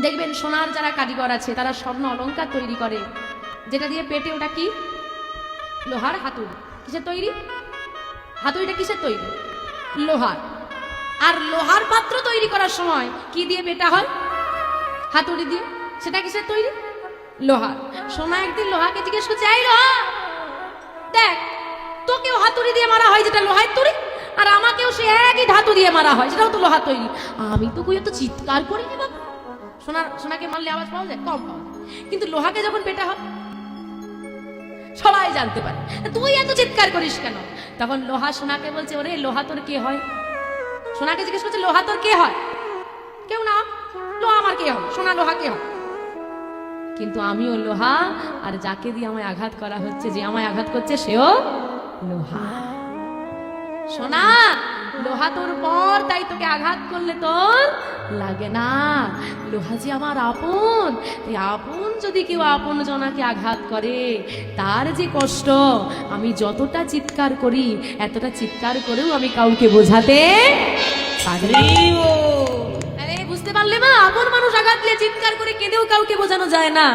দেখবেন সোনার যারা কারিগর আছে তারা স্বর্ণ অলংকার তৈরি করে, যেটা দিয়ে পেটে, ওটা কি? লোহার হাতুড়ি। কিসের তৈরি? হাতুড়িটা কিসের তৈরি? লোহার। আর লোহার পাত্র তৈরি করার সময় কি দিয়ে পেটা হয়? হাতুড়ি দিয়ে। সেটা কিসের তৈরি? লোহার। সোনা একদিন লোহাকে জিজ্ঞেস করছে, এই লোহা, দেখ, তোকেও হাতুড়ি দিয়ে মারা হয় যেটা লোহার তৈরি, আর আমাকেও সে একই ধাতু দিয়ে মারা হয়, সেটাও তো লোহা তৈরি। আমি তো কই, তো চিৎকার করিনি বাবা। সোনাকে মারলে আওয়াজ পাওয়া যায়? কম পাওয়া যায়। কিন্তু লোহাকে যখন পেটা হয় সবাই জানতে পারে। তুই এত চিৎকার করিস কেন? তখন লোহা সোনাকে বলছে, ওরে লোহা তোর কে হয়? সোনাকে জিজ্ঞেস করছে, লোহা তোর কে হয়? কেউ না। লোহা আমার কে হয়? সোনা লোহা কে হয়? কিন্তু আমিও লোহা, আর যাকে দিয়ে আমায় আঘাত করা হচ্ছে, যে আমায় আঘাত করছে, সেও লোহা। সোনা, লোহা তোর পর, তাই তোকে আঘাত করলে তোর লাগে না। লোহা যে আমার আপন, তাই আপন যদি কেউ আপন জনাকে আঘাত করে, তার যে কষ্ট, আমি যতটা চিৎকার করি, এতটা চিৎকার করেও আমি কাউকে বোঝাতে পারি। আরে বুঝতে পারলে মা, আপন মানুষ আঘাত দিলে চিৎকার করে কেঁদেও কাউকে বোঝানো যায় না।